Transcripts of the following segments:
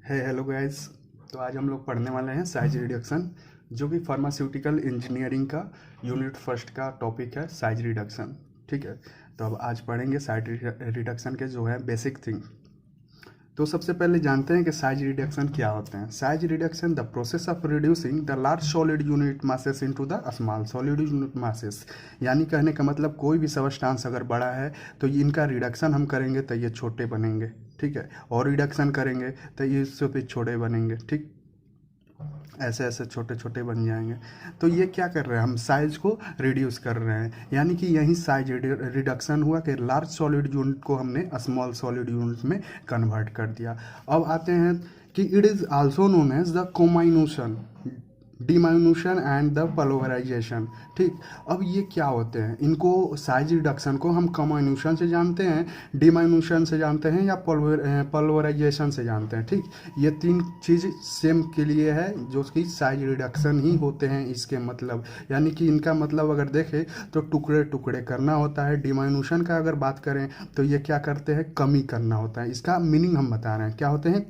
है hello guys. तो आज हम लोग पढ़ने वाले हैं साइज रिडक्शन, जो कि फार्मास्यूटिकल इंजीनियरिंग का यूनिट फर्स्ट का टॉपिक है साइज रिडक्शन। ठीक है, तो अब आज पढ़ेंगे साइज रिडक्शन के जो है बेसिक थिंग। तो सबसे पहले जानते हैं कि साइज रिडक्शन क्या होते हैं। Size reduction the process of reducing the large solid unit masses into the small solid unit masses. यानी कहने का मतलब कोई भी सब्सटेंस अगर बड़ा है तो इनका रिडक्शन हम करेंगे तो ये छोटे बनेंगे। ठीक है, और रिडक्शन करेंगे तो ये इससे भी छोटे बनेंगे। ठीक, ऐसे ऐसे छोटे छोटे बन जाएंगे। तो ये क्या कर रहे हैं, हम साइज को रिड्यूस कर रहे हैं, यानी कि यही साइज रिडक्शन हुआ कि लार्ज सॉलिड यूनिट को हमने स्मॉल सॉलिड यूनिट में कन्वर्ट कर दिया। अब आते हैं कि it is also known as the comminution, diminution and the pulverisation. ठीक, अब ये क्या होते हैं, इनको साइज रिडक्शन को हम कमाइन्यूशन से जानते हैं, डिमाइन्यूशन से जानते हैं या पल्वराइजेशन से जानते हैं। ठीक, ये तीन चीज़ सेम के लिए है जो कि साइज रिडक्शन ही होते हैं इसके मतलब। यानी कि इनका मतलब अगर देखें तो टुकड़े टुकड़े करना होता है। डिमाइन्यूशन का अगर बात करें तो ये क्या करते हैं, कमी करना होता है। इसका मीनिंग हम बता रहे हैं, क्या होते हैं,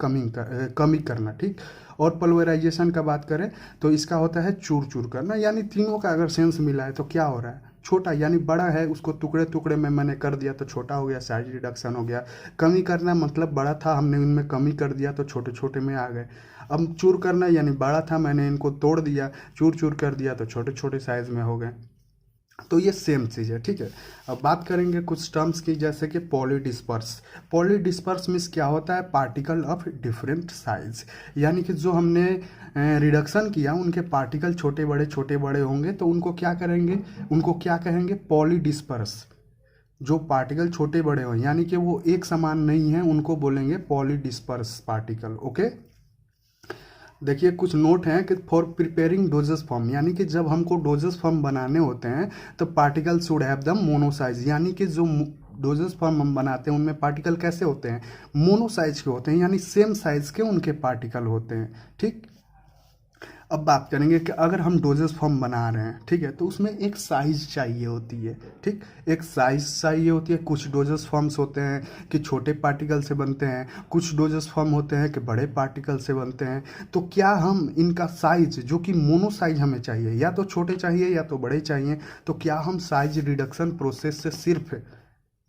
कमी करना। ठीक, और पल्वराइजेशन का बात करें तो इसका होता है चूर चूर करना। यानी तीनों का अगर सेंस मिला है तो क्या हो रहा है, छोटा यानी बड़ा है उसको टुकड़े टुकड़े में मैंने कर दिया तो छोटा हो गया, साइज रिडक्शन हो गया। कमी करना मतलब बड़ा था, हमने इनमें कमी कर दिया तो छोटे छोटे में आ गए। अब चूर करना यानी बड़ा था, मैंने इनको तोड़ दिया, चूर चूर कर दिया तो छोटे छोटे साइज में हो गए। तो ये सेम चीज़ है। ठीक है, अब बात करेंगे कुछ टर्म्स की, जैसे कि पॉलीडिस्पर्स। पॉलीडिस्पर्स मीन्स क्या होता है, पार्टिकल ऑफ डिफरेंट साइज। यानी कि जो हमने रिडक्शन किया उनके पार्टिकल छोटे बड़े होंगे तो उनको क्या करेंगे, उनको क्या कहेंगे, पॉलीडिस्पर्स। जो पार्टिकल छोटे बड़े हों यानी कि वो एक समान नहीं है, उनको बोलेंगे पॉलीडिस्पर्स पार्टिकल। ओके, देखिए कुछ नोट हैं कि फॉर प्रिपेयरिंग डोजेस फॉर्म, यानी कि जब हमको डोजेस फॉर्म बनाने होते हैं तो पार्टिकल शुड हैव द मोनोसाइज। यानी कि जो डोजेस फॉर्म हम बनाते हैं उनमें पार्टिकल कैसे होते हैं, मोनोसाइज के होते हैं, यानी सेम साइज के उनके पार्टिकल होते हैं। ठीक, अब बात करेंगे कि अगर हम डोजेस फॉर्म बना रहे हैं, ठीक है, तो उसमें एक साइज चाहिए होती है। ठीक, एक साइज चाहिए होती है। कुछ डोजेस फॉर्म्स होते हैं कि छोटे पार्टिकल से बनते हैं, कुछ डोजेस फॉर्म होते हैं कि बड़े पार्टिकल से बनते हैं। तो क्या हम इनका साइज जो कि मोनो साइज हमें चाहिए, या तो छोटे चाहिए या तो बड़े चाहिए, तो क्या हम साइज रिडक्शन प्रोसेस से सिर्फ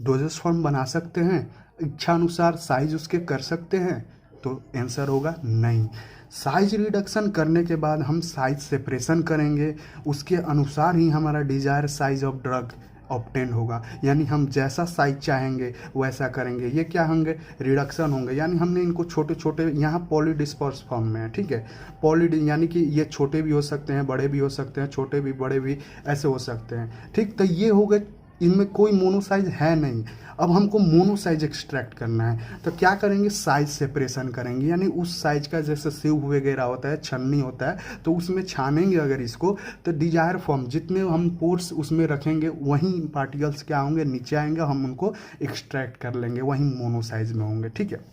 डोजेस फॉर्म बना सकते हैं, इच्छा अनुसार साइज उसके कर सकते हैं? तो आंसर होगा नहीं। साइज रिडक्शन करने के बाद हम साइज सेपरेशन करेंगे, उसके अनुसार ही हमारा desire size of drug obtain होगा। यानी हम जैसा साइज चाहेंगे वैसा करेंगे। ये क्या होंगे, रिडक्शन होंगे। यानी हमने इनको छोटे छोटे, यहाँ पॉलीडिस्पर्स फॉर्म में है। ठीक है, पॉली यानी कि ये छोटे भी हो सकते हैं, बड़े भी हो सकते हैं, छोटे भी बड़े भी ऐसे हो सकते हैं। ठीक, तो ये हो गए, इनमें कोई मोनोसाइज है नहीं। अब हमको मोनोसाइज एक्सट्रैक्ट करना है तो क्या करेंगे, साइज सेपरेशन करेंगे। यानी उस साइज का जैसे सेव वगैरह होता है, छन्नी होता है, तो उसमें छानेंगे अगर इसको, तो डिजायर फॉर्म जितने हम पोर्स उसमें रखेंगे वहीं पार्टिकल्स क्या होंगे, नीचे आएंगे, हम उनको एक्सट्रैक्ट कर लेंगे, वहीं मोनोसाइज में होंगे। ठीक है,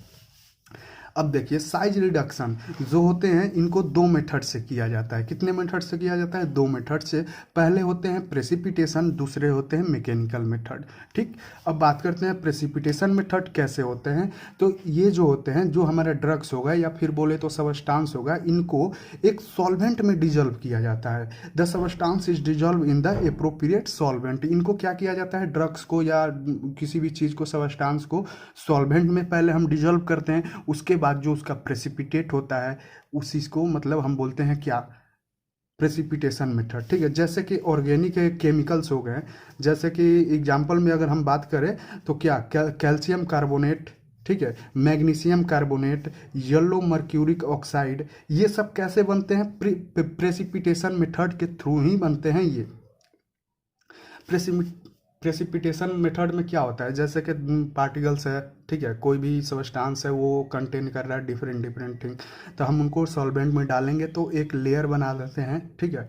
अब देखिए साइज रिडक्शन जो होते हैं इनको दो मेथड से किया जाता है। कितने मेथड से किया जाता है, दो मेथड से। पहले होते हैं प्रेसिपिटेशन, दूसरे होते हैं मैकेनिकल मेथड। ठीक, अब बात करते हैं प्रेसिपिटेशन मेथड कैसे होते हैं। तो ये जो होते हैं, जो हमारा ड्रग्स होगा या फिर बोले तो सबस्टांस होगा, इनको एक सॉल्वेंट में डिजोल्व किया जाता है। The substance is dissolve in the appropriate solvent. इनको क्या किया जाता है, ड्रग्स को या किसी भी चीज़ को, सबस्टांस को सॉल्वेंट में पहले हम डिजोल्व करते हैं, उसके बाद जो उसका प्रेसिपिटेट होता है उस चीज़ को मतलब हम बोलते हैं क्या, प्रेसिपिटेशन मेथड। ठीक है, जैसे कि ऑर्गेनिक केमिकल्स हो गए, जैसे कि एग्जांपल में अगर हम बात करें तो क्या, कैल्शियम कार्बोनेट, ठीक है, magnesium carbonate, yellow mercuric oxide, ये सब कैसे बनते हैं, प्रेसिपिटेशन मेथड के थ्रू ही बनते हैं। ये प्रेसिपिटेशन मेथड में क्या होता है, जैसे कि पार्टिकल्स है, ठीक है, कोई भी सब्सटेंस है वो कंटेन कर रहा है डिफरेंट डिफरेंट थिंग, तो हम उनको सॉल्वेंट में डालेंगे तो एक लेयर बना देते हैं। ठीक है,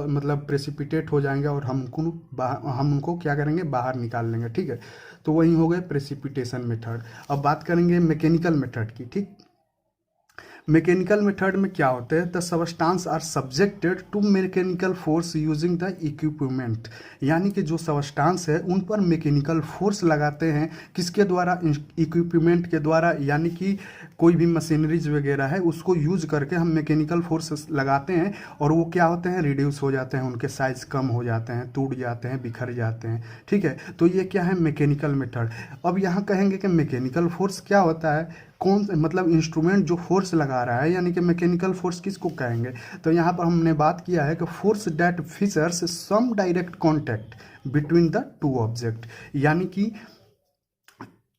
मतलब प्रेसिपिटेट हो जाएंगे और हम उनको क्या करेंगे, बाहर निकाल लेंगे। ठीक है, तो वही हो गए प्रेसिपिटेशन मेथड। अब बात करेंगे मैकेनिकल मेथड की। ठीक, मैकेनिकल मेथड में क्या होता है, the substance are subjected to mechanical force using the equipment, यानी कि जो सबस्टांस है उन पर मैकेनिकल फोर्स लगाते हैं, किसके द्वारा, इक्विपमेंट के द्वारा, यानी कि कोई भी मशीनरीज वगैरह है उसको यूज करके हम मैकेनिकल फोर्स लगाते हैं और वो क्या होते हैं, रिड्यूस हो जाते हैं, उनके साइज कम हो जाते हैं, टूट जाते हैं, बिखर जाते हैं। ठीक है, तो ये क्या है, मैकेनिकल मेथड। अब यहाँ कहेंगे कि मैकेनिकल फोर्स क्या होता है, कौन मतलब इंस्ट्रूमेंट जो फोर्स लगा रहा है, यानी कि मैकेनिकल फोर्स किसको कहेंगे। तो यहाँ पर हमने बात किया है कि force that features some direct contact between the two object, यानी कि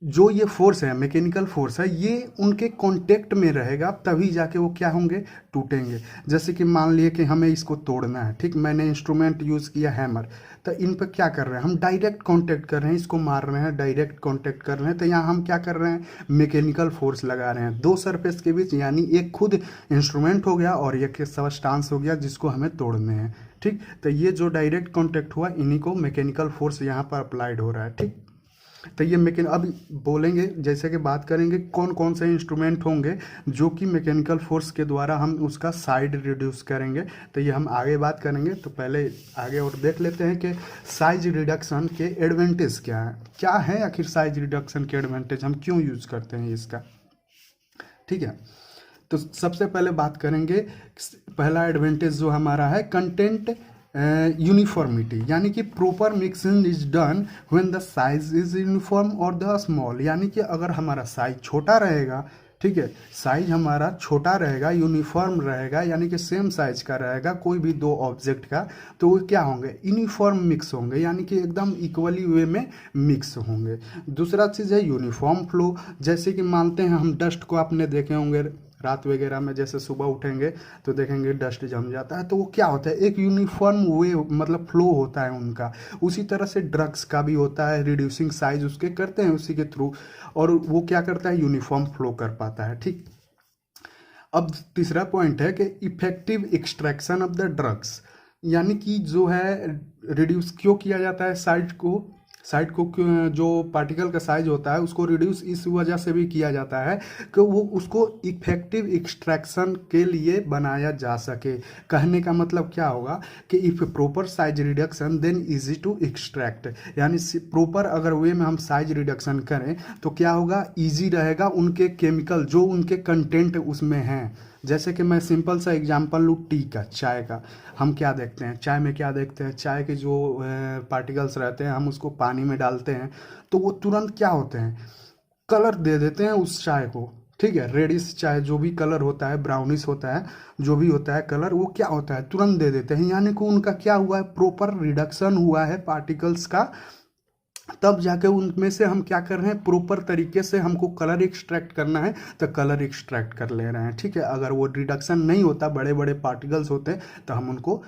जो ये फोर्स है, मैकेनिकल फोर्स है, ये उनके कांटेक्ट में रहेगा तभी जाके वो क्या होंगे, टूटेंगे। जैसे कि मान लिए कि हमें इसको तोड़ना है, ठीक, मैंने इंस्ट्रूमेंट यूज़ किया हैमर, तो इन पर क्या कर रहे हैं, हम डायरेक्ट कांटेक्ट कर रहे हैं, इसको मार रहे हैं, डायरेक्ट कांटेक्ट कर रहे हैं, तो यहाँ हम क्या कर रहे हैं, मैकेनिकल फोर्स लगा रहे हैं दो सरफेस के बीच, यानी एक खुद इंस्ट्रूमेंट हो गया और एक सबस्टांस हो गया जिसको हमें तोड़ने हैं। ठीक, तो ये जो डायरेक्ट कांटेक्ट हुआ इन्हीं को मैकेनिकल फोर्स यहाँ पर अप्लाइड हो रहा है। ठीक, तो ये अब बोलेंगे, जैसे कि बात करेंगे कौन कौन से इंस्ट्रूमेंट होंगे जो कि मैकेनिकल फोर्स के द्वारा हम उसका साइड रिड्यूस करेंगे, तो ये हम आगे बात करेंगे। तो पहले आगे और देख लेते हैं कि साइज रिडक्शन के एडवांटेज क्या है आखिर साइज रिडक्शन के एडवांटेज, हम क्यों यूज़ करते हैं इसका। ठीक है, तो सबसे पहले बात करेंगे, पहला एडवांटेज जो हमारा है, कंटेंट यूनिफॉर्मिटी, यानी कि proper mixing is done when the size is uniform और द स्मॉल, यानी कि अगर हमारा साइज छोटा रहेगा, ठीक है, साइज हमारा छोटा रहेगा, यूनिफॉर्म रहेगा, यानी कि सेम साइज का रहेगा कोई भी दो ऑब्जेक्ट का, तो वो क्या होंगे, यूनिफॉर्म मिक्स होंगे, यानी कि एकदम इक्वली वे में मिक्स होंगे। दूसरा चीज़ है यूनिफॉर्म फ्लो, जैसे कि मानते हैं हम डस्ट को आपने देखे होंगे रात वगैरह में, जैसे सुबह उठेंगे तो देखेंगे डस्ट जम जाता है, तो वो क्या होता है, एक यूनिफॉर्म वे मतलब फ्लो होता है उनका। उसी तरह से ड्रग्स का भी होता है, रिड्यूसिंग साइज उसके करते हैं उसी के थ्रू, और वो क्या करता है, यूनिफॉर्म फ्लो कर पाता है। ठीक, अब तीसरा पॉइंट है कि effective extraction of the drugs, यानी कि जो है रिड्यूस क्यों किया जाता है साइड को जो पार्टिकल का साइज होता है उसको रिड्यूस इस वजह से भी किया जाता है कि वो उसको इफेक्टिव एक्सट्रैक्शन के लिए बनाया जा सके। कहने का मतलब क्या होगा कि if proper size reduction then easy to extract, यानी प्रॉपर अगर वे में हम साइज रिडक्शन करें तो क्या होगा, इजी रहेगा उनके केमिकल जो उनके कंटेंट उसमें हैं। जैसे कि मैं सिंपल सा एग्जांपल लूँ टी का, चाय का, हम क्या देखते हैं चाय में, क्या देखते हैं, चाय के जो पार्टिकल्स रहते हैं हम उसको पानी में डालते हैं तो वो तुरंत क्या होते हैं, कलर दे देते हैं उस चाय को। ठीक है, रेडिश चाय जो भी कलर होता है, ब्राउनिश होता है, जो भी होता है कलर, वो क्या होता है, तुरंत दे देते हैं, यानी कि उनका क्या हुआ है, प्रॉपर रिडक्शन हुआ है पार्टिकल्स का, तब जाके उनमें से हम क्या कर रहे हैं, प्रॉपर तरीके से हमको कलर एक्सट्रैक्ट करना है तो कलर एक्सट्रैक्ट कर ले रहे हैं। ठीक है, अगर वो रिडक्शन नहीं होता, बड़े बड़े पार्टिकल्स होते तो हम उनको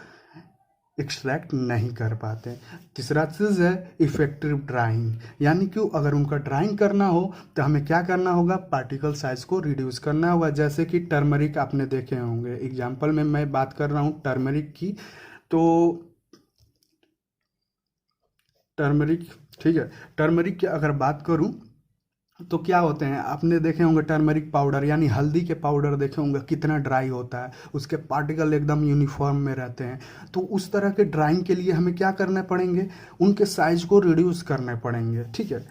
एक्सट्रैक्ट नहीं कर पाते। तीसरा चीज़ है इफेक्टिव ड्राइंग, यानी कि अगर उनका ड्राइंग करना हो तो हमें क्या करना होगा, पार्टिकल साइज को रिड्यूस करना होगा। जैसे कि टर्मरिक आपने देखे होंगे, एग्जाम्पल में मैं बात कर रहा हूँ टर्मरिक की, तो टर्मरिक, ठीक है, टर्मरिक की अगर बात करूं तो क्या होते हैं, आपने देखे होंगे टर्मरिक पाउडर यानी हल्दी के पाउडर देखे होंगे, कितना ड्राई होता है, उसके पार्टिकल एकदम यूनिफॉर्म में रहते हैं। तो उस तरह के ड्राइंग के लिए हमें क्या करने पड़ेंगे, उनके साइज को रिड्यूस करने पड़ेंगे। ठीक है,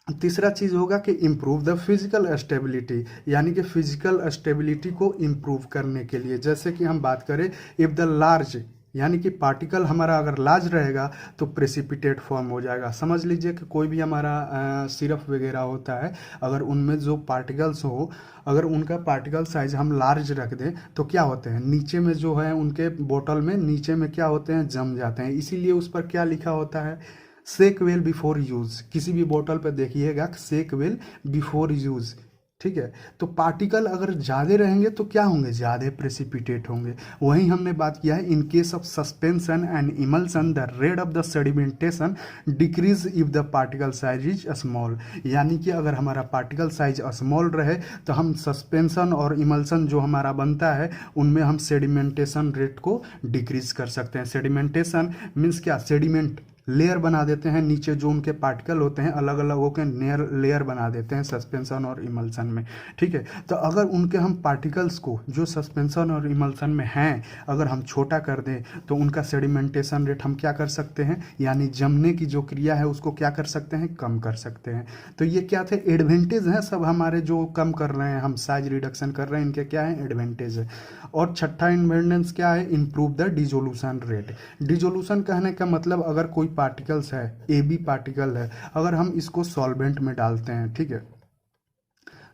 तीसरा चीज़ होगा कि इम्प्रूव द फिजिकल स्टेबिलिटी, यानी कि फिजिकल स्टेबिलिटी को इम्प्रूव करने के लिए, जैसे कि हम बात करें इफ़ द लार्ज, यानी कि पार्टिकल हमारा अगर लार्ज रहेगा तो प्रेसिपिटेट फॉर्म हो जाएगा। समझ लीजिए कि कोई भी हमारा सिरप वगैरह होता है, अगर उनमें जो पार्टिकल्स हो, अगर उनका पार्टिकल साइज हम लार्ज रख दें तो क्या होते हैं, नीचे में जो है उनके बोतल में नीचे में क्या होते हैं, जम जाते हैं। इसीलिए उस पर क्या लिखा होता है, शेक वेल बिफोर यूज़, किसी भी बोतल पर देखिएगा शेक वेल बिफोर यूज़। ठीक है, तो पार्टिकल अगर ज़्यादा रहेंगे तो क्या होंगे, ज़्यादा प्रेसिपिटेट होंगे। वहीं हमने बात किया है in case of suspension and emulsion the rate of the sedimentation decrease if the particle size is small, यानी कि अगर हमारा पार्टिकल साइज स्मॉल रहे तो हम सस्पेंशन और इमल्सन जो हमारा बनता है उनमें हम सेडिमेंटेशन रेट को डिक्रीज कर सकते हैं। सेडिमेंटेशन मीन्स क्या, सेडिमेंट लेयर बना देते हैं, नीचे जो उनके पार्टिकल होते हैं अलग अलग होकर लेयर बना देते हैं सस्पेंशन और इमल्सन में, ठीक है। तो अगर उनके हम पार्टिकल्स को जो सस्पेंशन और इमल्सन में हैं अगर हम छोटा कर दें तो उनका सेडिमेंटेशन रेट हम क्या कर सकते हैं, यानी जमने की जो क्रिया है उसको क्या कर सकते हैं, कम कर सकते हैं। तो ये क्या थे, एडवांटेज हैं सब हमारे जो कम कर रहे हैं, हम साइज रिडक्शन कर रहे हैं, इनके क्या है, एडवांटेज है। और छठा इन्वेंटेंस क्या है, improve the dissolution rate. Dissolution कहने का मतलब अगर कोई पार्टिकल्स है, ए बी पार्टिकल है, अगर हम इसको सॉल्वेंट में डालते हैं, ठीक है,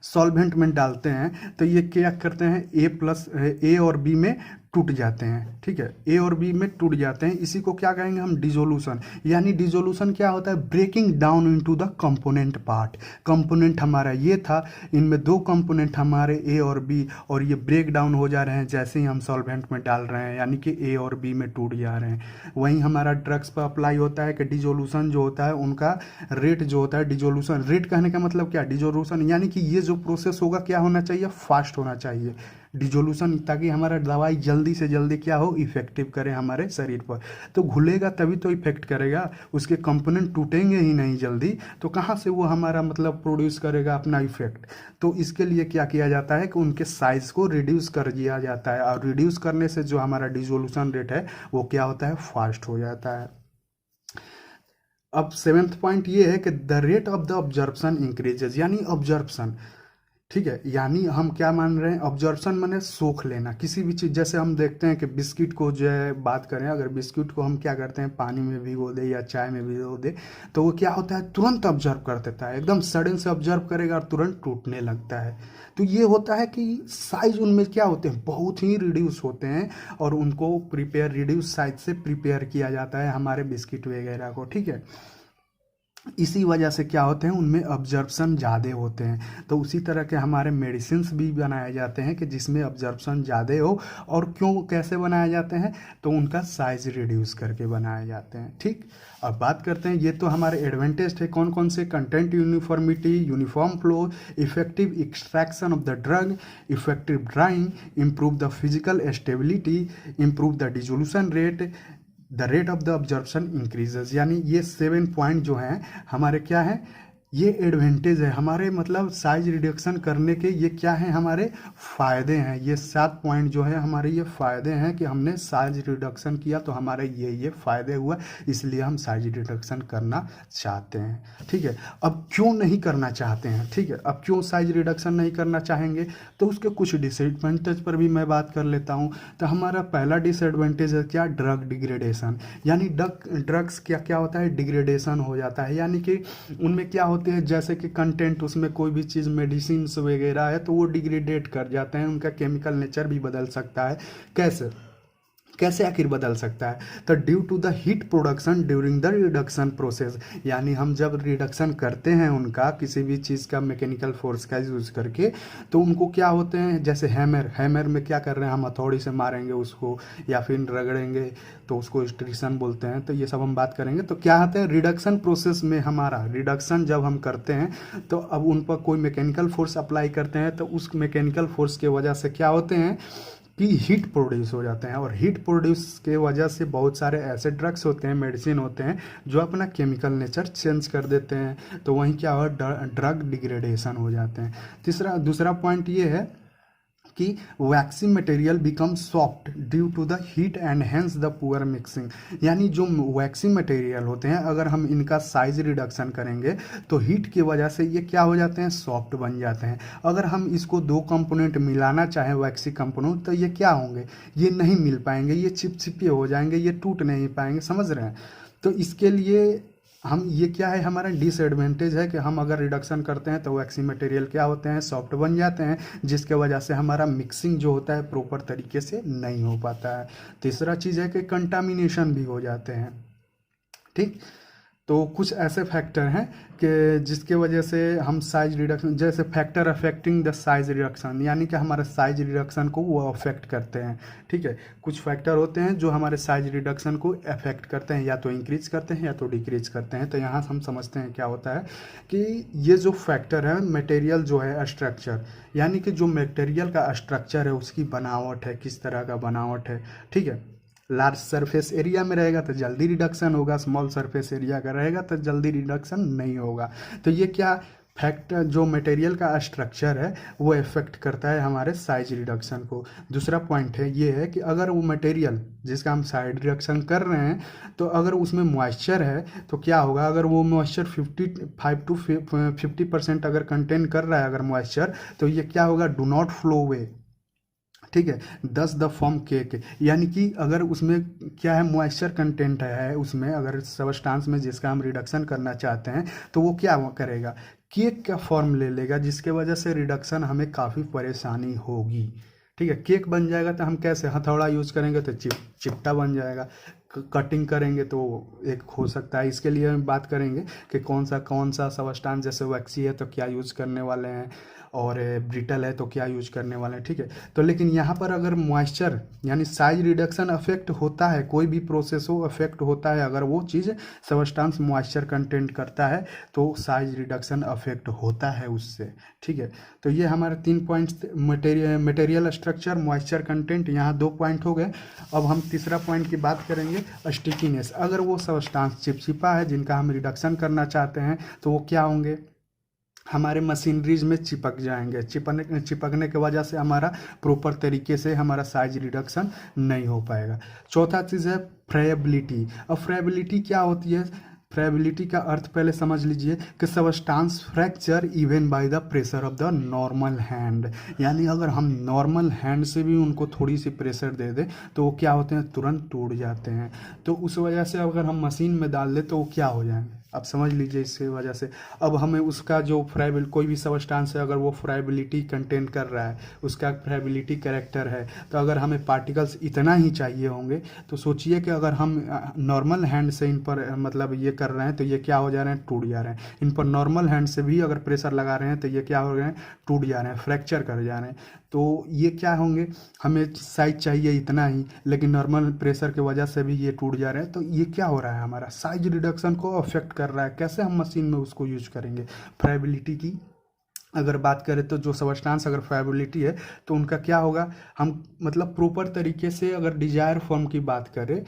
सॉल्वेंट में डालते हैं तो ये क्या करते हैं, ए और बी में टूट जाते हैं, ठीक है, ए और बी में टूट जाते हैं। इसी को क्या कहेंगे हम, डिजोल्यूशन। यानी डिजोल्यूशन क्या होता है, breaking down into the component part. Component हमारा ये था, इनमें दो कंपोनेंट हमारे ए और बी, और ये ब्रेक डाउन हो जा रहे हैं जैसे ही हम सॉल्वेंट में डाल रहे हैं, यानी कि ए और बी में टूट जा रहे हैं। वहीं हमारा ड्रग्स पर अप्लाई होता है कि डिजोल्यूशन जो होता है उनका रेट जो होता है, डिजोल्यूशन रेट कहने का मतलब क्या, डिजोल्यूशन यानी कि ये जो प्रोसेस होगा क्या होना चाहिए, फास्ट होना चाहिए डिजोल्यूशन, ताकि हमारा दवाई जल्दी से जल्दी क्या हो, इफेक्टिव करे हमारे शरीर पर। तो घुलेगा तभी तो इफेक्ट करेगा, उसके कंपोनेंट टूटेंगे ही नहीं जल्दी तो कहाँ से वो हमारा मतलब प्रोड्यूस करेगा अपना इफेक्ट। तो इसके लिए क्या किया जाता है कि उनके साइज को रिड्यूस कर दिया जाता है, और रिड्यूस करने से जो हमारा डिजोल्यूशन रेट है वो क्या होता है, फास्ट हो जाता है। अब सेवेंथ पॉइंट ये है कि the rate of the absorption increases, यानी ऑब्जर्प्शन, ठीक है, यानी हम क्या मान रहे हैं, ऑब्जर्प्शन माने सोख लेना किसी भी चीज़। जैसे हम देखते हैं कि बिस्किट को जो है बात करें, अगर बिस्किट को हम क्या करते हैं, पानी में भिगो दे या चाय में भिगो दे तो वो क्या होता है, तुरंत ऑब्जर्व कर देता है, एकदम सडन से ऑब्जर्व करेगा और तुरंत टूटने लगता है। तो ये होता है कि साइज उनमें क्या होते हैं, बहुत ही रिड्यूस होते हैं, और उनको प्रिपेयर रिड्यूस साइज से प्रिपेयर किया जाता है हमारे बिस्किट वगैरह को, ठीक है। इसी वजह से क्या होते हैं, उनमें ऑब्जर्प्शन ज़्यादा होते हैं। तो उसी तरह के हमारे मेडिसिन्स भी बनाए जाते हैं कि जिसमें ऑब्जर्प्शन ज़्यादा हो, और क्यों कैसे बनाए जाते हैं, तो उनका साइज रिड्यूस करके बनाए जाते हैं, ठीक। अब बात करते हैं, ये तो हमारे एडवांटेज थे, कौन कौन से, content uniformity, uniform flow, effective extraction of the drug, effective drawing, improve the physical stability, improve the dissolution rate, the rate of the absorption increases. यानी ये 7 पॉइंट जो हैं हमारे क्या है, ये एडवांटेज है हमारे, मतलब साइज रिडक्शन करने के ये क्या है, हमारे फ़ायदे हैं। ये 7 पॉइंट जो है हमारे ये फ़ायदे हैं कि हमने साइज रिडक्शन किया तो हमारे ये फ़ायदे हुआ, इसलिए हम साइज रिडक्शन करना चाहते हैं, ठीक है। अब क्यों नहीं करना चाहते हैं, ठीक है, अब क्यों साइज रिडक्शन नहीं करना चाहेंगे, तो उसके कुछ डिसएडवांटेज पर भी मैं बात कर लेता हूँ। तो हमारा पहला डिसएडवांटेज है क्या, ड्रग डिग्रेडेशन। यानी ड्रग्स क्या क्या होता है, डिग्रेडेशन हो जाता है, यानी कि उनमें क्या होते हैं, जैसे कि कंटेंट, उसमें कोई भी चीज़ मेडिसिन वगैरह है तो वो डिग्रेडेट कर जाते हैं, उनका केमिकल नेचर भी बदल सकता है। कैसे कैसे आखिर बदल सकता है, तो due to the heat production during the reduction process. यानी हम जब रिडक्शन करते हैं उनका किसी भी चीज़ का मैकेनिकल फोर्स का यूज़ करके, तो उनको क्या होते हैं, जैसे हैमर में क्या कर रहे हैं, हम हथौड़ी से मारेंगे उसको या फिर रगड़ेंगे तो उसको स्ट्रिक्शन बोलते हैं, तो ये सब हम बात करेंगे। तो क्या होता है, रिडक्शन प्रोसेस में हमारा रिडक्शन जब हम करते हैं तो अब उन पर कोई मैकेनिकल फोर्स अप्लाई करते हैं, तो उस मैकेनिकल फोर्स के वजह से क्या होते हैं कि हीट प्रोड्यूस हो जाते हैं, और हीट प्रोड्यूस के वजह से बहुत सारे ऐसे ड्रग्स होते हैं, मेडिसिन होते हैं जो अपना केमिकल नेचर चेंज कर देते हैं, तो वहीं क्या हो, ड्रग डिग्रेडेशन हो जाते हैं। दूसरा पॉइंट ये है कि waxy material become soft due to the heat and hence the poor mixing. यानी जो वैक्सी मटेरियल होते हैं अगर हम इनका साइज रिडक्शन करेंगे तो हीट की वजह से ये क्या हो जाते हैं, सॉफ्ट बन जाते हैं। अगर हम इसको दो कंपोनेंट मिलाना चाहें वैक्सी कंपोनेंट तो ये क्या होंगे, ये नहीं मिल पाएंगे, ये चिपचिपे हो जाएंगे, ये टूट नहीं पाएंगे, समझ रहे हैं। तो इसके लिए हम ये क्या है, हमारा डिसएडवांटेज है कि हम अगर रिडक्शन करते हैं तो वैक्सी मटेरियल क्या होते हैं, सॉफ्ट बन जाते हैं, जिसके वजह से हमारा मिक्सिंग जो होता है प्रॉपर तरीके से नहीं हो पाता है। तीसरा चीज़ है कि कंटामिनेशन भी हो जाते हैं, ठीक। तो कुछ ऐसे फैक्टर हैं कि जिसके वजह से हम साइज रिडक्शन, जैसे factor affecting the size reduction, यानी कि हमारे साइज रिडक्शन को वो अफेक्ट करते हैं, ठीक है। कुछ फैक्टर होते हैं जो हमारे साइज रिडक्शन को अफेक्ट करते हैं, या तो इंक्रीज करते हैं या तो डिक्रीज करते हैं। तो यहाँ हम समझते हैं क्या होता है कि ये जो फैक्टर है, मटेरियल जो है स्ट्रक्चर, यानी कि जो मटेरियल का स्ट्रक्चर है उसकी बनावट है, किस तरह का बनावट है, ठीक है। लार्ज सरफेस एरिया में रहेगा तो जल्दी रिडक्शन होगा, स्मॉल सरफेस एरिया का रहेगा तो जल्दी रिडक्शन नहीं होगा। तो ये क्या फैक्ट, जो मटेरियल का स्ट्रक्चर है वो इफेक्ट करता है हमारे साइज रिडक्शन को। दूसरा पॉइंट है ये है कि अगर वो मटेरियल जिसका हम साइज रिडक्शन कर रहे हैं तो अगर उसमें मॉइस्चर है तो क्या होगा, अगर वो मॉइस्चर 55 to 50% अगर कंटेन कर रहा है अगर मॉइस्चर, तो ये क्या होगा, डू नॉट फ्लो अवे, ठीक है, दस द फॉर्म केक। यानी कि अगर उसमें क्या है, मॉइस्चर कंटेंट है उसमें, अगर सबस्टांस में जिसका हम रिडक्शन करना चाहते हैं तो वो क्या करेगा, केक का फॉर्म ले लेगा, जिसके वजह से रिडक्शन हमें काफ़ी परेशानी होगी। ठीक है, केक बन जाएगा तो हम कैसे, हथौड़ा यूज करेंगे तो चिपटा बन जाएगा, कटिंग करेंगे तो एक हो सकता है। इसके लिए हम बात करेंगे कि कौन सा सबस्टांस, जैसे वैक्सी है तो क्या यूज करने वाले हैं, और ब्रिटल है तो क्या यूज करने वाले हैं। ठीक है, तो लेकिन यहाँ पर अगर मॉइस्चर यानी साइज रिडक्शन अफेक्ट होता है, कोई भी प्रोसेस हो अफेक्ट होता है, अगर वो चीज़ सबस्टांस मॉइस्चर कंटेंट करता है तो साइज रिडक्शन अफेक्ट होता है उससे। ठीक है, तो ये हमारे 3 points, material structure, moisture content, यहाँ 2 पॉइंट हो गए। अब हम तीसरा पॉइंट की बात करेंगे, स्टिकीनेस। अगर वो सबस्टांस चिपचिपा है जिनका हम रिडक्शन करना चाहते हैं तो वो क्या होंगे, हमारे मशीनरीज में चिपक जाएंगे, चिपकने की वजह से हमारा प्रॉपर तरीके से हमारा साइज रिडक्शन नहीं हो पाएगा। चौथा चीज़ है फ्रेबिलिटी। अब फ्रेबिलिटी क्या होती है, फ्रेबिलिटी का अर्थ पहले समझ लीजिए कि substance fracture even by the pressure of the normal hand. यानी अगर हम नॉर्मल हैंड से भी उनको थोड़ी सी प्रेशर दे दें तो वो क्या होते हैं, तुरंत टूट जाते हैं। तो उस वजह से अगर हम मशीन में डाल दें तो वो क्या हो जाएंगे, आप समझ लीजिए इसकी वजह से। अब हमें उसका जो फ्राइबिल, कोई भी सबस्टांस है अगर वो फ्राइबिलिटी कंटेन कर रहा है, उसका फ्राइबिलिटी कैरेक्टर है, तो अगर हमें पार्टिकल्स इतना ही चाहिए होंगे तो सोचिए कि अगर हम नॉर्मल हैंड से इन पर मतलब ये कर रहे हैं तो ये क्या हो जा रहे हैं, टूट जा रहे हैं। इन पर नॉर्मल हैंड से भी अगर प्रेशर लगा रहे हैं तो ये क्या हो रहे हैं, टूट जा रहे हैं, फ्रैक्चर कर जा रहे हैं। तो ये क्या होंगे, हमें साइज चाहिए इतना ही लेकिन नॉर्मल प्रेशर की वजह से भी ये टूट जा रहे हैं। तो ये क्या हो रहा है, हमारा साइज रिडक्शन को अफेक्ट कर रहा है। कैसे हम मशीन में उसको यूज करेंगे, फ्राइबिलिटी की अगर बात करें तो जो सबस्टांस अगर फ्राइबिलिटी है तो उनका क्या होगा, हम मतलब प्रॉपर तरीके से अगर डिजायर फॉर्म की बात करें,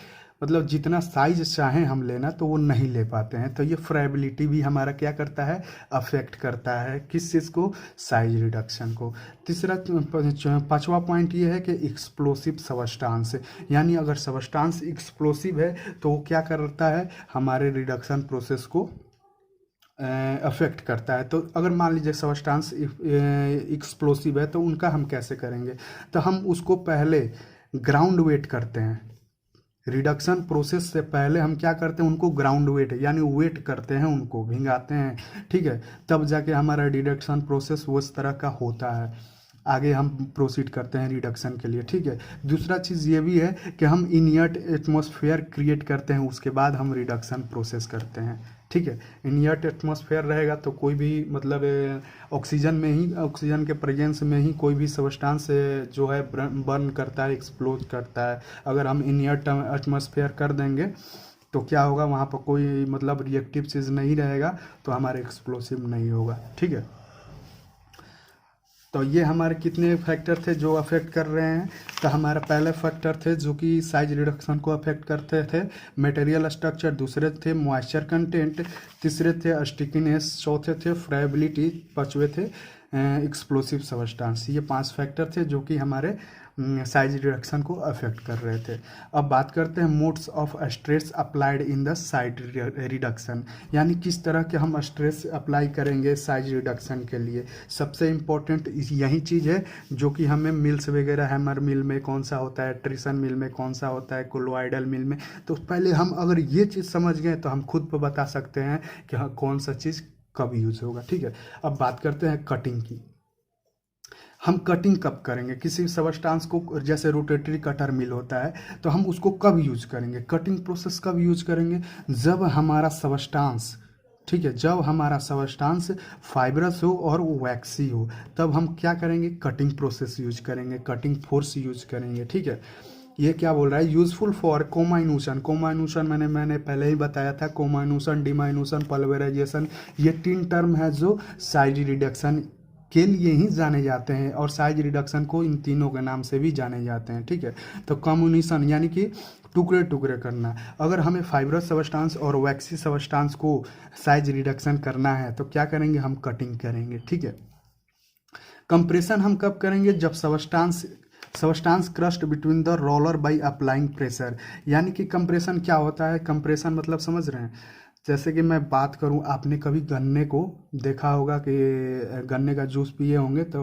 मतलब जितना साइज चाहें हम लेना तो वो नहीं ले पाते हैं। तो ये फ्राइबिलिटी भी हमारा क्या करता है, अफेक्ट करता है किस चीज़ को, साइज रिडक्शन को। तीसरा 5वां पॉइंट ये है कि एक्सप्लोसिव सबस्टांस, यानी अगर सबस्टांस एक्सप्लोसिव है तो वो क्या करता है, हमारे रिडक्शन प्रोसेस को अफेक्ट करता है। तो अगर मान लीजिए सबस्टांस एक्सप्लोसिव है तो उनका हम कैसे करेंगे, तो हम उसको पहले ग्राउंड वेट करते हैं। रिडक्शन प्रोसेस से पहले हम क्या करते हैं, उनको ग्राउंड वेट यानी वेट करते हैं, उनको भिंगाते हैं। ठीक है, तब जाके हमारा रिडक्शन प्रोसेस वो इस तरह का होता है। आगे हम प्रोसीड करते हैं रिडक्शन के लिए। ठीक है, दूसरा चीज़ ये भी है कि हम इनियट एटमॉस्फेयर क्रिएट करते हैं, उसके बाद हम रिडक्शन प्रोसेस करते हैं। ठीक है, इनियट एटमॉस्फेयर रहेगा तो कोई भी मतलब ऑक्सीजन में ही, ऑक्सीजन के प्रेजेंस में ही कोई भी सबस्टांस जो है बर्न करता है, एक्सप्लोज करता है। अगर हम इनियट एटमॉस्फेयर कर देंगे तो क्या होगा, वहाँ पर कोई मतलब रिएक्टिव चीज़ नहीं रहेगा तो हमारे एक्सप्लोसिव नहीं होगा। ठीक है, तो ये हमारे कितने फैक्टर थे जो अफेक्ट कर रहे हैं। तो हमारा पहले फैक्टर थे जो कि साइज रिडक्शन को अफेक्ट करते थे, मटेरियल स्ट्रक्चर, दूसरे थे मॉइस्चर कंटेंट, तीसरे थे स्टिकीनेस, चौथे थे फ्राइबिलिटी, पांचवे थे एक्सप्लोसिव सबस्टांस। ये 5 फैक्टर थे जो कि हमारे साइज रिडक्शन को अफेक्ट कर रहे थे। अब बात करते हैं modes of stress applied in the size reduction, यानी किस तरह के हम स्ट्रेस अप्लाई करेंगे साइज रिडक्शन के लिए। सबसे इम्पोर्टेंट यही चीज़ है जो कि हमें मिल्स वगैरह, हैमर मिल में कौन सा होता है, ट्रिसन मिल में कौन सा होता है, कोलोइडल मिल में। तो पहले हम अगर ये चीज़ समझ गए तो हम खुद पर बता सकते हैं कि हाँ कौन सा चीज़ कब यूज होगा। ठीक है, अब बात करते हैं कटिंग की। हम कटिंग कब करेंगे किसी सबस्टांस को, जैसे रोटेटरी कटर मिल होता है तो हम उसको कब यूज करेंगे, कटिंग प्रोसेस कब यूज करेंगे, जब हमारा सबस्टांस, ठीक है, जब हमारा सबस्टांस फाइब्रस हो और वैक्सी हो, तब हम क्या करेंगे, कटिंग प्रोसेस यूज करेंगे, कटिंग फोर्स यूज करेंगे। ठीक है, ये क्या बोल रहा है, यूजफुल फॉर कोमाइनूशन। कोमाइनूशन मैंने पहले ही बताया था, कोमाइनूशन, डिमाइनूशन, पल्वेराइजेशन, ये 3 टर्म है जो साइज रिडक्शन के लिए ही जाने जाते हैं और साइज रिडक्शन को इन तीनों के नाम से भी जाने जाते हैं। ठीक है, तो कम्युनिशन यानी कि टुकड़े टुकड़े करना। अगर हमें फाइब्रस सबस्टांस और वैक्सी सबस्टांस को साइज रिडक्शन करना है तो क्या करेंगे, हम कटिंग करेंगे। ठीक है, कंप्रेशन हम कब करेंगे, जब substance crust between the roller by applying pressure. यानी कि कंप्रेशन क्या होता है, कंप्रेशन मतलब समझ रहे हैं, जैसे कि मैं बात करूं, आपने कभी गन्ने को देखा होगा कि गन्ने का जूस पिए होंगे तो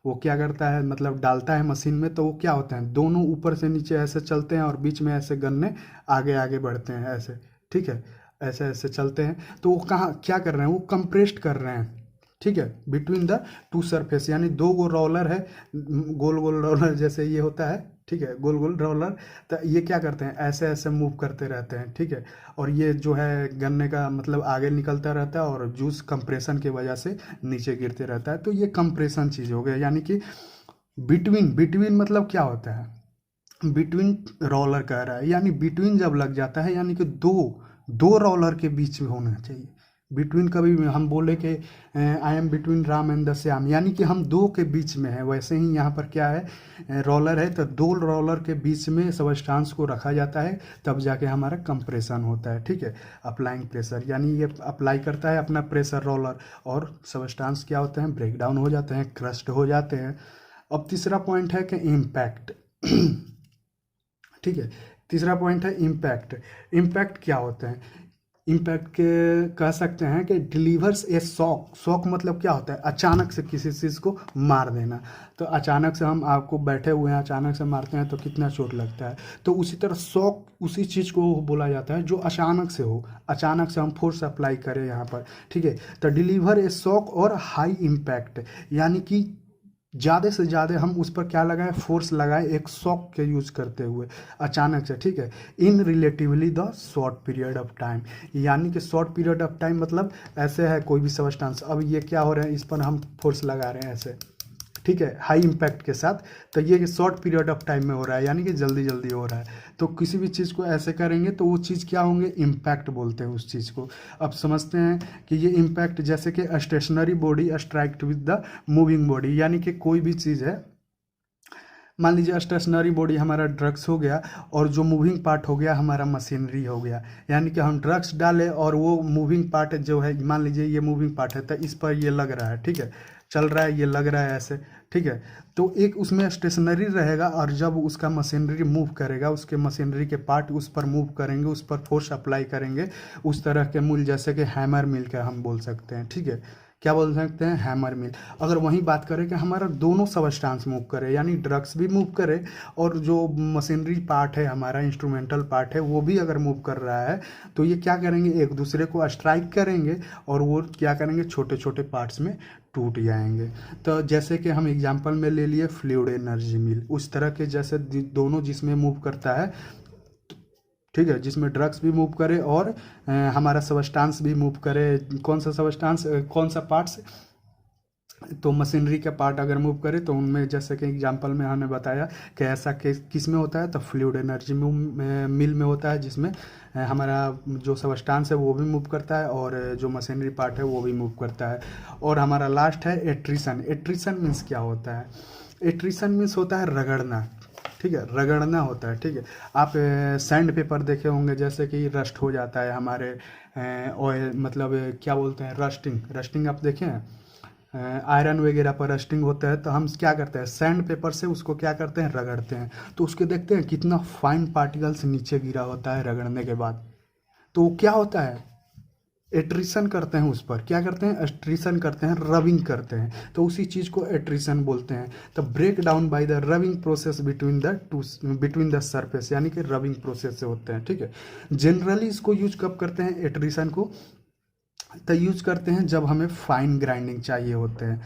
वो क्या करता है, मतलब डालता है मशीन में, तो वो क्या होता है, दोनों ऊपर से नीचे ऐसे चलते हैं और बीच में ऐसे गन्ने आगे आगे बढ़ते हैं ऐसे। ठीक है, ऐसे ऐसे चलते हैं, तो वो कहाँ क्या कर रहे हैं, वो कंप्रेस्ड कर रहे हैं। ठीक है, बिटवीन द टू सरफेस, यानी दो गो रोलर है, गोल गोल रोलर जैसे ये होता है। ठीक है, गोल गोल रोलर, तो ये क्या करते हैं, ऐसे ऐसे मूव करते रहते हैं। ठीक है, और ये जो है गन्ने का मतलब आगे निकलता रहता है और जूस कंप्रेशन की वजह से नीचे गिरते रहता है। तो ये कंप्रेशन चीज़ हो गया। यानी कि बिटवीन, बिटवीन मतलब क्या होता है, बिटवीन रोलर कह रहा है, यानी बिटवीन जब लग जाता है यानी कि दो दो रोलर के बीच में होना चाहिए। बिटवीन कभी भी हम बोले कि I am between Ram and the Shyam, यानी कि हम दो के बीच में है। वैसे ही यहाँ पर क्या है, रोलर है, तो दो रोलर के बीच में सबस्टांस को रखा जाता है, तब जाके हमारा कंप्रेशन होता है। ठीक है, अप्लाइंग प्रेशर, यानी ये अप्लाई करता है अपना प्रेशर रोलर, और सबस्टांस क्या होते हैं, ब्रेक डाउन हो जाते हैं, क्रस्ट हो जाते हैं। अब तीसरा पॉइंट है कि इम्पैक्ट। ठीक है, तीसरा पॉइंट है इम्पैक्ट। इम्पैक्ट क्या होते हैं, इम्पैक्ट के कह सकते हैं कि डिलीवर्स ए शॉक। शॉक मतलब क्या होता है, अचानक से किसी चीज़ को मार देना। तो अचानक से हम आपको बैठे हुए हैं, अचानक से मारते हैं तो कितना चोट लगता है। तो उसी तरह शॉक उसी चीज़ को बोला जाता है जो अचानक से हो, अचानक से हम फोर्स अप्लाई करें यहाँ पर। ठीक है, तो डिलीवर ए शॉक और हाई इम्पैक्ट, यानी कि ज़्यादा से ज़्यादा हम उस पर क्या लगाएं, फोर्स लगाएं एक शॉक के यूज करते हुए अचानक से। ठीक है, in relatively the short period of time, यानी कि शॉर्ट पीरियड ऑफ टाइम मतलब ऐसे है कोई भी सबस्टांस, अब ये क्या हो रहा है, इस पर हम फोर्स लगा रहे हैं ऐसे। ठीक है, हाई इम्पैक्ट के साथ, तो ये शॉर्ट पीरियड ऑफ टाइम में हो रहा है, यानी कि जल्दी जल्दी हो रहा है। तो किसी भी चीज़ को ऐसे करेंगे तो वो चीज़ क्या होंगे, इम्पैक्ट बोलते हैं उस चीज़ को। अब समझते हैं कि ये इम्पैक्ट, जैसे कि stationary body struck with the moving body, यानी कि कोई भी चीज़ है, मान लीजिए स्टेशनरी बॉडी हमारा ड्रग्स हो गया और जो मूविंग पार्ट हो गया हमारा मशीनरी हो गया। यानी कि हम ड्रग्स डालें और वो मूविंग पार्ट जो है, मान लीजिए ये मूविंग पार्ट है तो इस पर ये लग रहा है। ठीक है, चल रहा है, ये लग रहा है ऐसे। ठीक है, तो एक उसमें स्टेशनरी रहेगा और जब उसका मशीनरी मूव करेगा, उसके मशीनरी के पार्ट उस पर मूव करेंगे, उस पर फोर्स अप्लाई करेंगे, उस तरह के मूल, जैसे कि हैमर मिल का हम बोल सकते हैं। ठीक है, क्या बोल सकते हैं, हैमर मिल। अगर वहीं बात करें कि हमारा दोनों सबस्टांस मूव करे, यानी ड्रग्स भी मूव करे और जो मशीनरी पार्ट है हमारा, इंस्ट्रूमेंटल पार्ट है, वो भी अगर मूव कर रहा है, तो ये क्या करेंगे, एक दूसरे को स्ट्राइक करेंगे और वो क्या करेंगे, छोटे छोटे पार्ट्स में टूट जाएंगे। तो जैसे कि हम एग्जांपल में ले लिए फ्लूइड एनर्जी मिल, उस तरह के जैसे दोनों जिसमें मूव करता है। ठीक है, जिसमें ड्रग्स भी मूव करे और हमारा सबस्टांस भी मूव करे। कौन सा सबस्टांस, कौन सा पार्ट्स, तो मशीनरी का पार्ट अगर मूव करे तो उनमें, जैसे कि एग्जांपल में हमने बताया कि ऐसा किस में होता है, तो फ्लूइड एनर्जी मिल में होता है, जिसमें हमारा जो सबस्टांस है वो भी मूव करता है और जो मशीनरी पार्ट है वो भी मूव करता है। और हमारा लास्ट है एट्रिशन। एट्रिशन मीन्स क्या होता है, एट्रिशन मीन्स होता है रगड़ना। ठीक है, रगड़ना होता है। ठीक है, आप सैंड पेपर देखे होंगे, जैसे कि रस्ट हो जाता है हमारे ऑयल, मतलब क्या बोलते हैं, रस्टिंग। रस्टिंग आप देखें हैं, आयरन वगैरह पर रस्टिंग होता है, तो हम क्या करते हैं, सैंड पेपर से उसको क्या करते हैं, रगड़ते हैं, तो उसके देखते हैं कितना फाइन पार्टिकल्स नीचे गिरा होता है रगड़ने के बाद। तो वो क्या होता है, एट्रिशन करते हैं, उस पर क्या करते हैं, एट्रिशन करते हैं, रबिंग करते हैं, तो उसी चीज़ को एट्रिशन बोलते हैं। तो break down by the rubbing process between the surface, यानी कि रबिंग प्रोसेस से होते हैं। ठीक है, जनरली इसको यूज कब करते हैं, एट्रिशन को तो यूज करते हैं जब हमें फाइन ग्राइंडिंग चाहिए होते हैं।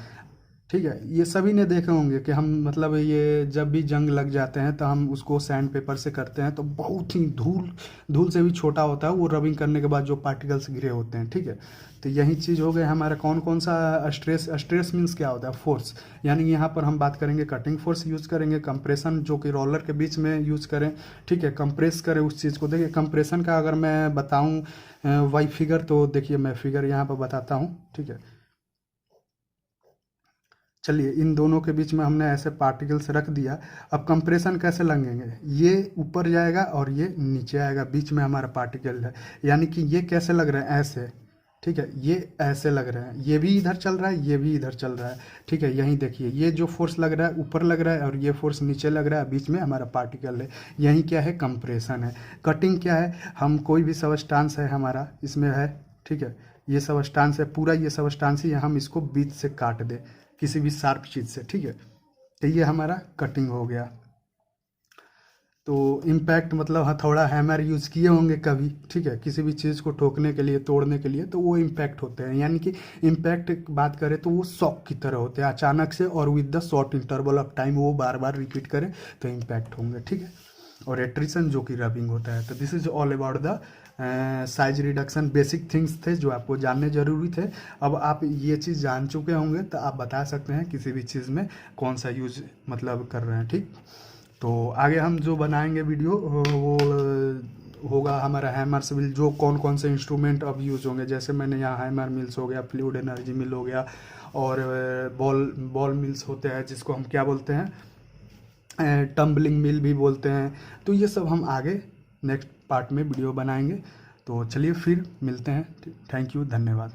ठीक है, ये सभी ने देखे होंगे कि हम, मतलब ये जब भी जंग लग जाते हैं तो हम उसको सैंड पेपर से करते हैं, तो बहुत ही धूल धूल से भी छोटा होता है वो, रबिंग करने के बाद जो पार्टिकल्स गिरे होते हैं। ठीक है, तो यही चीज़ हो गया हमारा। कौन कौन सा स्ट्रेस, स्ट्रेस मीन्स क्या होता है, फोर्स, यानी यहाँ पर हम बात करेंगे कटिंग फोर्स यूज़ करेंगे, कंप्रेशन जो कि रोलर के बीच में यूज़ करें। ठीक है, कंप्रेस करें उस चीज़ को। देखिए कंप्रेशन का अगर मैं बताऊँ वाई फिगर, तो देखिए मैं फिगर यहाँ पर बताता हूँ। ठीक है, चलिए इन दोनों के बीच में हमने ऐसे पार्टिकल्स रख दिया। अब कंप्रेशन कैसे लगेंगे, ये ऊपर जाएगा और ये नीचे आएगा, बीच में हमारा पार्टिकल है। यानी कि ये कैसे लग रहे हैं, ऐसे, ठीक है, ये ऐसे लग रहे हैं, ये भी इधर चल रहा है, ये भी इधर चल रहा है, ठीक है। यहीं देखिए ये जो फोर्स लग रहा है ऊपर लग रहा है और ये फोर्स नीचे लग रहा है, बीच में हमारा पार्टिकल है। यहीं क्या है, कंप्रेशन है। कटिंग क्या है, हम कोई भी सबस्टांस है हमारा इसमें है, ठीक है, ये सबस्टांस है पूरा, ये सबस्टांस ही हम इसको बीच से काट दे किसी भी शार्प चीज़ से, ठीक है। तो ये हमारा कटिंग हो गया। तो इम्पैक्ट मतलब हथौड़ा हैमर यूज़ किए होंगे कभी, ठीक है, किसी भी चीज़ को ठोकने के लिए, तोड़ने के लिए, तो वो इम्पैक्ट होते हैं। यानी कि इम्पैक्ट बात करें तो वो शॉक की तरह होते हैं, अचानक से और with the short interval of time, वो बार बार रिपीट करें तो इम्पैक्ट होंगे, ठीक है। और एट्रिशन जो कि रबिंग होता है। तो this is all about the size reduction, basic things थे जो आपको जानने जरूरी थे। अब आप ये चीज़ जान चुके होंगे तो आप बता सकते हैं किसी भी चीज़ में कौन सा यूज मतलब कर रहे हैं, ठीक। तो आगे हम जो बनाएंगे वीडियो वो होगा हमारा हैमर्स मिल, जो कौन कौन से इंस्ट्रूमेंट अब यूज़ होंगे। जैसे मैंने यहाँ हैमर मिल्स हो गया, फ्लूइड एनर्जी मिल हो गया, और बॉल मिल्स होते हैं जिसको हम क्या बोलते हैं, टम्बलिंग मिल भी बोलते हैं। तो ये सब हम आगे नेक्स्ट पार्ट में वीडियो बनाएंगे। तो चलिए फिर मिलते हैं, थैंक यू, धन्यवाद।